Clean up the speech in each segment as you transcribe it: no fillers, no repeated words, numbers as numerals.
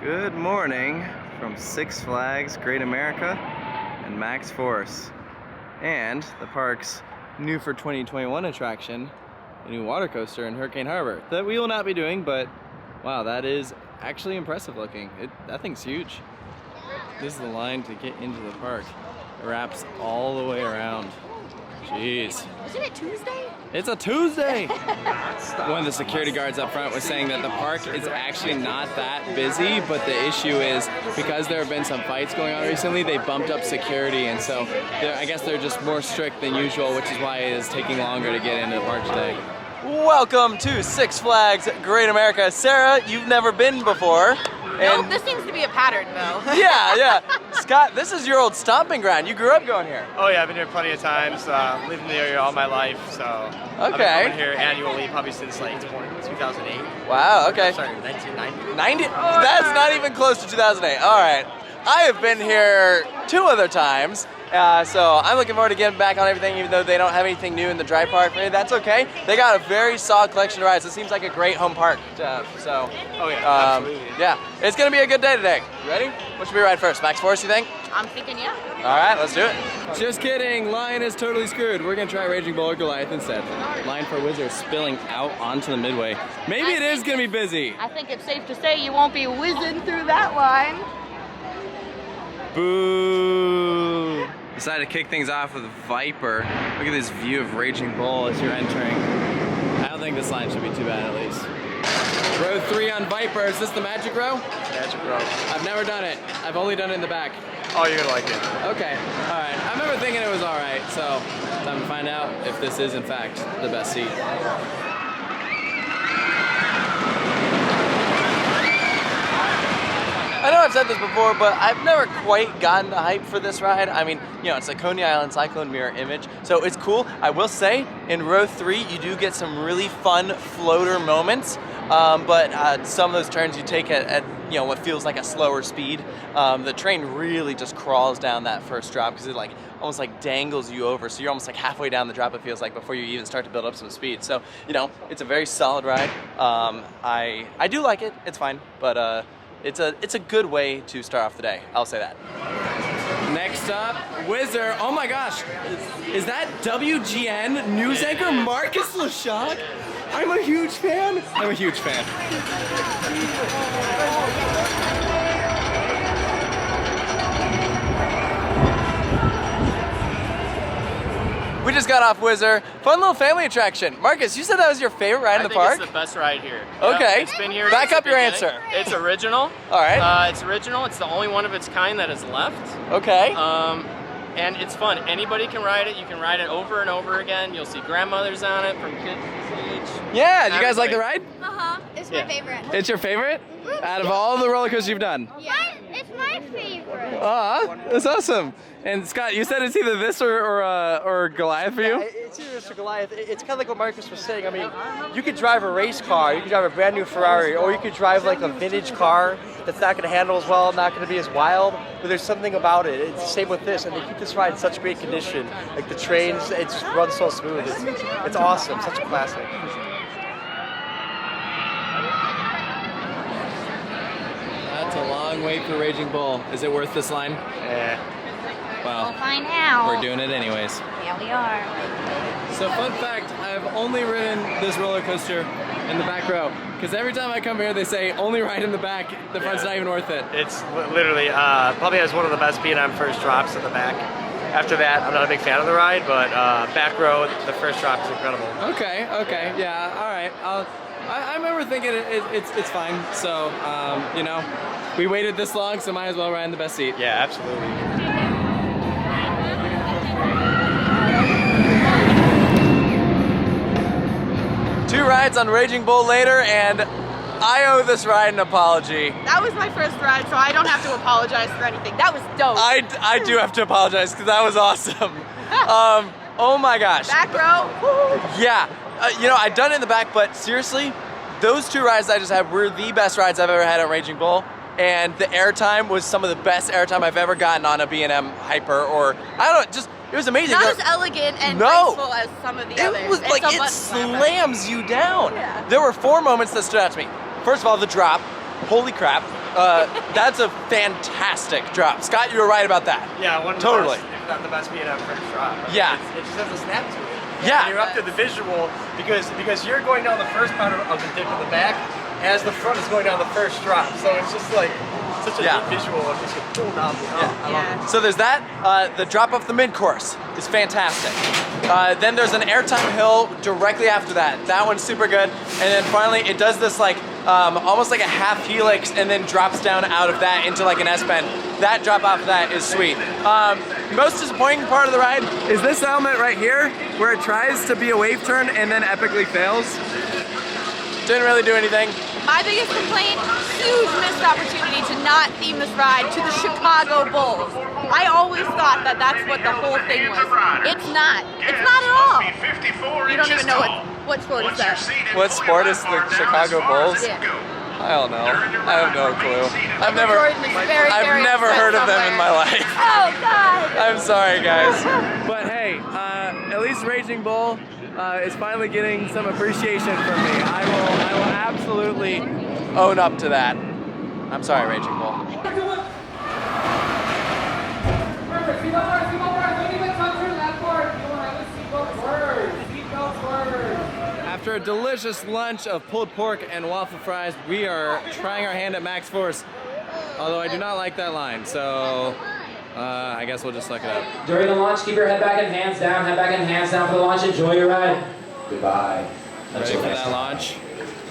Good morning from Six Flags Great America and Max Force, and the park's new for 2021 attraction, a new water coaster in Hurricane Harbor that we will not be doing, but wow, that is actually impressive looking. That thing's huge. This is the line to get into the park. It wraps all the way around. Jeez. Isn't it Tuesday? It's a Tuesday! One of the security guards up front was saying that the park is actually not that busy, but the issue is because there have been some fights going on recently, they bumped up security, and so I guess they're just more strict than usual, which is why it is taking longer to get into the park today. Welcome to Six Flags Great America. Sarah, you've never been before. Nope, this seems to be a pattern though. Yeah. Scott, this is your old stomping ground. You grew up going here. Oh yeah, I've been here plenty of times. Lived in the area all my life, so I've been coming here annually probably since like 2008. Wow, okay. Sorry, 1990. 90? That's not even close to 2008. All right. I have been here 2 other times. So I'm looking forward to getting back on everything, even though they don't have anything new in the dry park. Maybe that's okay. They got a very solid collection of rides. It seems like a great home park. Oh yeah, absolutely. Yeah, it's gonna be a good day today. You ready? What should we ride first? Max Force, you think? I'm thinking, yeah. All right, let's do it. Just kidding, Lion is totally screwed. We're gonna try Raging Bull or Goliath instead. Line for Wizard spilling out onto the midway. Maybe it is gonna be busy. I think it's safe to say you won't be whizzing through that line. Boo! Decided to kick things off with Viper. Look at this view of Raging Bull as you're entering. I don't think this line should be too bad at least. Row 3 on Viper. Is this the magic row? Magic row. I've never done it. I've only done it in the back. Oh, you're gonna like it. Okay, all right. I remember thinking it was all right, so time to find out if this is in fact the best seat. I know I've said this before, but I've never quite gotten the hype for this ride. I mean, you know, it's a Coney Island Cyclone mirror image, so it's cool. I will say, in row 3, you do get some really fun floater moments, but some of those turns you take at you know, what feels like a slower speed. The train really just crawls down that first drop because it like almost like dangles you over, so you're almost like halfway down the drop, it feels like, before you even start to build up some speed. So, you know, it's a very solid ride. I do like it. It's fine, but it's a good way to start off the day. I'll say that. Next up, Whizzer. Oh my gosh, is that WGN news anchor Marcus Leshock? I'm a huge fan. I'm a huge fan. We just got off Whizzer. Fun little family attraction. Marcus, you said that was your favorite ride in the park? I think it's the best ride here. Okay. It's been here. Back up your answer. It's original. All right. It's original. It's the only one of its kind that is left. Okay. And it's fun. Anybody can ride it. You can ride it over and over again. You'll see grandmothers on it from kids this age. Yeah, do you guys like the ride? Uh-huh. It's my favorite. It's your favorite? Out of all the roller coasters you've done? Yeah. It's my favorite. That's awesome. And Scott, you said it's either this or Goliath for you? Yeah, it's either this or Goliath. It's kind of like what Marcus was saying. I mean, you could drive a race car, you could drive a brand new Ferrari, or you could drive like a vintage car that's not going to handle as well, not going to be as wild, but there's something about it. It's the same with this, and they keep this ride in such great condition. Like the trains, it just runs so smooth. It's awesome, such a classic. That's a long wait for Raging Bull. Is it worth this line? Yeah. Well, We'll find out. we're doing it anyways. Yeah, we are. So fun fact, I've only ridden this roller coaster in the back row. Because every time I come here, they say, only ride in the back. The front's not even worth it. It's literally, probably has one of the best B&M first drops at the back. After that, I'm not a big fan of the ride, but back row, the first drop is incredible. Okay, yeah, all right. I remember thinking it's fine. So, you know, we waited this long, so might as well ride in the best seat. Yeah, absolutely. Two rides on Raging Bull later, and I owe this ride an apology. That was my first ride, so I don't have to apologize for anything. That was dope. I do have to apologize because that was awesome. Oh my gosh. Back row. Woo. Yeah, you know, I've done it in the back, but seriously, those 2 rides I just had were the best rides I've ever had on Raging Bull. And the airtime was some of the best airtime I've ever gotten on a B&M Hyper, or I don't know, just it was amazing. Not as elegant and graceful as some of the others. It was like, it slams you down. Yeah. There were 4 moments that stood out to me. First of all, the drop. Holy crap. That's a fantastic drop. Scott, you were right about that. Yeah, one of the Totally. best, if not the best B&M first drop. Yeah. It just has a snap to it. Yeah. And you're up to the visual because you're going down the first part of the dip in the back as the front is going down the first drop. So it's just like such a neat visual of just a pull down. I love it. So there's that. The drop off the mid-course is fantastic. Then there's an airtime hill directly after that. That one's super good. And then finally it does this like almost like a half helix and then drops down out of that into like an S-bend. That drop off of that is sweet. Most disappointing part of the ride is this element right here where it tries to be a wave turn and then epically fails. Didn't really do anything. My biggest complaint, huge missed opportunity to not theme this ride to the Chicago Bulls. I always thought that that's what the whole thing was. It's not. It's not at all. You don't even know what sport is that. What sport is the Chicago Bulls? Yeah. I don't know. I have no clue. I've never very heard of them somewhere. in my life. Oh God! I'm sorry, guys. But hey, at least Raging Bull is finally getting some appreciation from me. I will absolutely own up to that. I'm sorry, Raging Bull. After a delicious lunch of pulled pork and waffle fries, we are trying our hand at max force. Although I do not like that line, so I guess we'll just suck it up. During the launch, keep your head back and hands down. Head back and hands down for the launch. Enjoy your ride. Goodbye. Ready for that launch?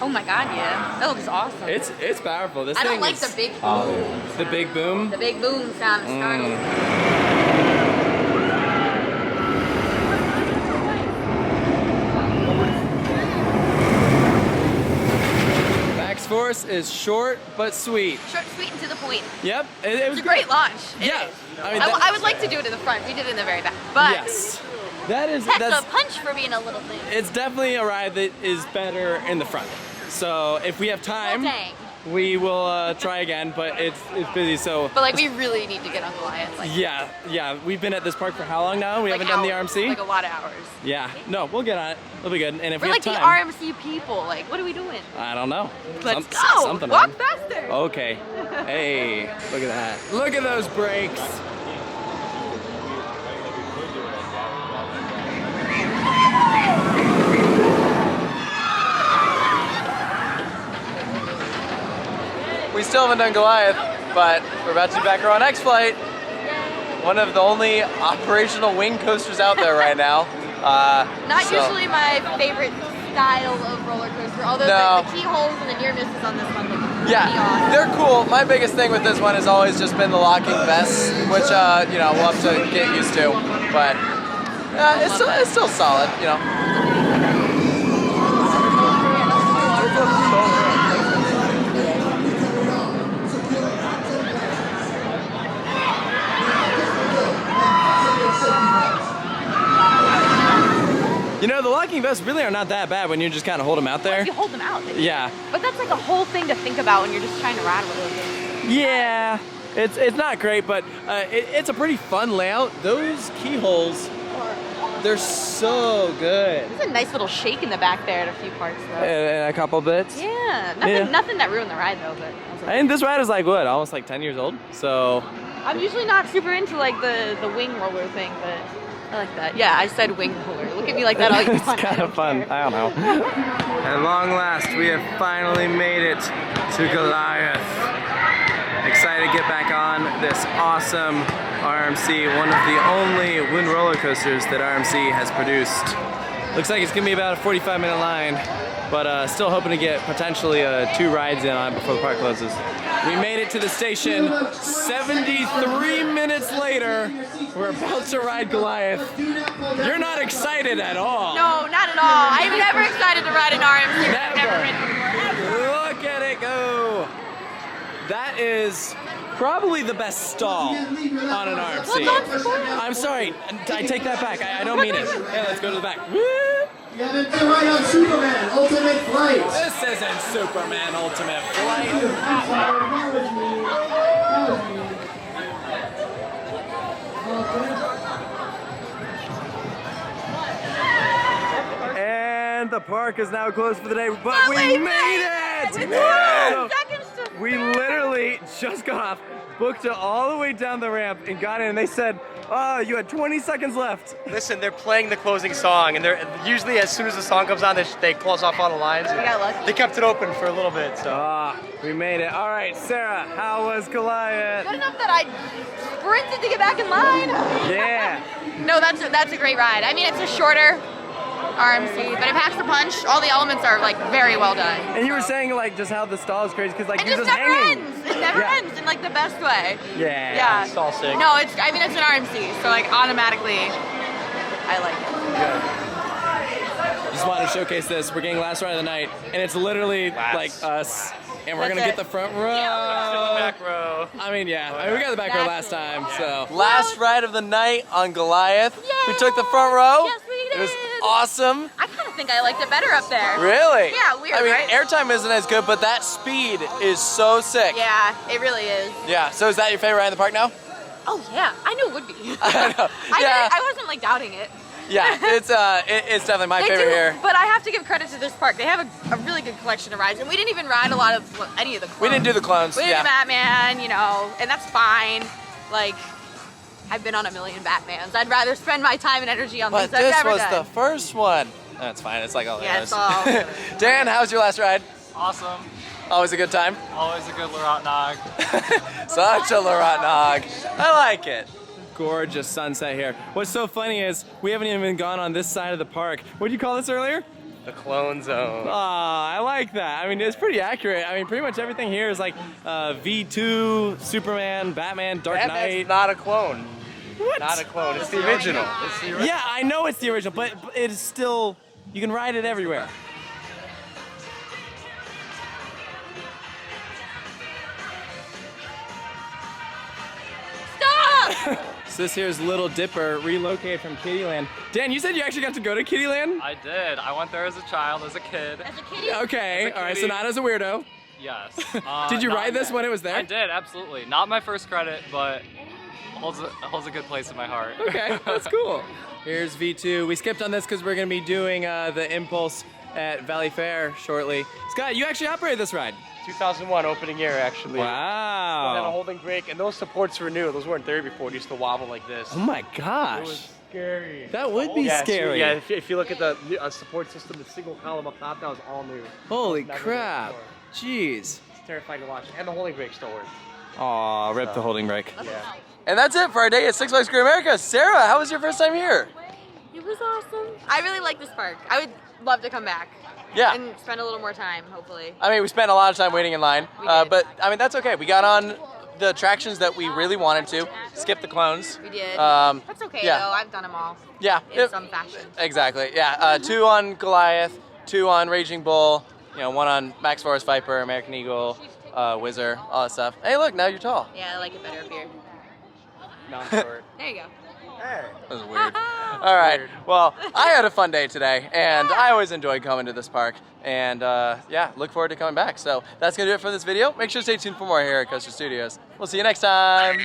Oh my God, yeah. That looks awesome. It's powerful. This I thing don't like is the big boom. the big boom. The big boom sound startles. Max force is short but sweet. Short, sweet, and to the point. Yep, it was It's a great launch. It Yeah, is. I mean, I would like to do it in the front. We did it in the very back. But yes, that's That's a punch for being a little thing. it's definitely a ride that is better in the front. So if we have time, Well, dang. we will try again. But it's busy, so. But like we really need to get on Goliath. Like, Yeah. We've been at this park for how long now? We like haven't done the hours, RMC. Like a lot of hours. Yeah. No, we'll get on it. It'll be good. And if We're we like have the time, RMC people. Like, what are we doing? I don't know. Let's go. Something. Walk on. faster. Okay. Hey, look at that. Look at those brakes. We still haven't done Goliath, but we're about to be back on our next flight. One of the only operational wing coasters out there right now. Not so- usually my favorite style of roller coaster, although No. the keyholes and the near misses on this one look pretty Yeah, awesome. they're cool. My biggest thing with this one has always just been the locking vests, which you know, we'll have to get used to. But it's still solid, you know. You know, the locking vests really are not that bad when you just kind of hold them out there. You hold them out. Yeah. But that's like a whole thing to think about when you're just trying to ride a little bit. Yeah, it's not great, but it's a pretty fun layout. Those keyholes, they're so good. There's a nice little shake in the back there at a few parts though. And a couple bits. Yeah, Yeah. nothing that ruined the ride though, but I was like, And this ride is like what, almost like 10 years old. So I'm usually not super into like the wing roller thing, but I like that. Yeah, I said wing roller. Look at me like that all you it's want. kind of fun. I don't know. At long last, we have finally made it to Goliath. Excited to get back on this awesome RMC, one of the only wind roller coasters that RMC has produced. Looks like it's gonna be about a 45-minute line, but still hoping to get potentially 2 rides in on it before the park closes. We made it to the station 73 minutes later. We're about to ride Goliath. You're not excited at all. No, not at all. I'm never excited to ride an RMC. I've never ridden before. Look at it go. That is probably the best stall on an RMC. I'm sorry, I take that back. I don't mean it. Hey, let's go to the back. Woo! Yeah, then get right on Superman, Ultimate Flight. This isn't Superman Ultimate Flight. And the park is now closed for the day, but we made it! Seconds to We literally just got off, booked it all the way down the ramp, and got in, and they said, oh, you had 20 seconds left. Listen, they're playing the closing song, and they're usually as soon as the song comes on, they close off all the lines. We got lucky. They kept it open for a little bit, so. We made it. All right, Sarah, how was Goliath? Good enough that I sprinted to get back in line. Yeah. No, that's a great ride. I mean, it's a shorter RMC, but it packs the punch. All the elements are like very well done. And you were saying like just how the stall is crazy because like It you're just just never hanging. ends. It never ends in like the best way. Yeah. It's all sick. No, it's an RMC, so like automatically, I like it. Just wanted to showcase this. We're getting last ride of the night, and it's literally like us, and we're That's gonna get it. the front row. Back row. I mean, yeah, I mean, we got the back row last That's it. time, so. Last ride of the night on Goliath. Yay! We took the front row. Yes, we did. It was awesome. I kind of think I liked it better up there. Really? Yeah, weird, I mean, right? airtime isn't as good, but that speed is so sick. Yeah, it really is. Yeah, so is that your favorite ride in the park now? Oh yeah, I knew it would be. I know. Yeah. I wasn't like doubting it. Yeah, it's definitely my They favorite do, here. but I have to give credit to this park. They have a really good collection of rides, and we didn't even ride a lot of any of the clones. We didn't do the clones, We didn't yeah. do Batman, you know, and that's fine. Like, I've been on a million Batmans. I'd rather spend my time and energy on But things I've this never was done. the first one. That's fine, it's like all Yeah, those. it's all good. Dan, how was your last ride? Awesome. Always a good time? Always a good Laurent Nog. Such a Laurent Nog. I like it. Gorgeous sunset here. What's so funny is we haven't even gone on this side of the park. What did you call this earlier? The clone zone. I like that. I mean, it's pretty accurate. I mean, pretty much everything here is like V2, Superman, Batman, Dark Batman's Knight. not a clone. What? Not a clone. It's the original. It's the original. Yeah, I know it's the original, but it is still, you can ride it everywhere. Stop! So this here's Little Dipper relocated from Kittyland. Dan, you said you actually got to go to Kittyland? I did. I went there as a child, as a kid. As a kitty? Okay, As a all right, so kitty. not as a weirdo. Yes. Did you not ride this yet. when it was there? I did, absolutely. Not my first credit, but holds a good place in my heart. Okay, that's cool. Here's V2. We skipped on this because we're going to be doing the Impulse at Valley Fair shortly. Scott, you actually operated this ride. 2001 opening year, actually. And then a Wow. holding brake, and those supports were new. Those weren't there before. It used to wobble like this. Oh my It gosh. was scary. That would be Yeah, scary. Yeah, if you look at the support system, the single column up top, that was all new. Holy Never crap. before. Jeez. It's terrifying to watch. And the holding brake still works. Aw, rip the holding brake. Yeah. And that's it for our day at Six Flags Great America. Sarah, how was your first time here? It was awesome. I really like this park. I would love to come back. Yeah. And spend a little more time, hopefully. I mean, we spent a lot of time waiting in line, We did. but I mean, that's okay. We got on the attractions that we really wanted to, skip the clones. We did. That's okay yeah. though. I've done them all Yeah. in some fashion. Exactly. Yeah. 2 on Goliath, 2 on Raging Bull, 1 on Max Forest Viper, American Eagle, Whizzer, all that stuff. Hey, look, now you're tall. Yeah, I like it better up here. Non-short. There you go. That was weird. All right. Well, I had a fun day today, and I always enjoy coming to this park. And yeah, look forward to coming back. So that's gonna do it for this video. Make sure to stay tuned for more here at Coaster Studios. We'll see you next time.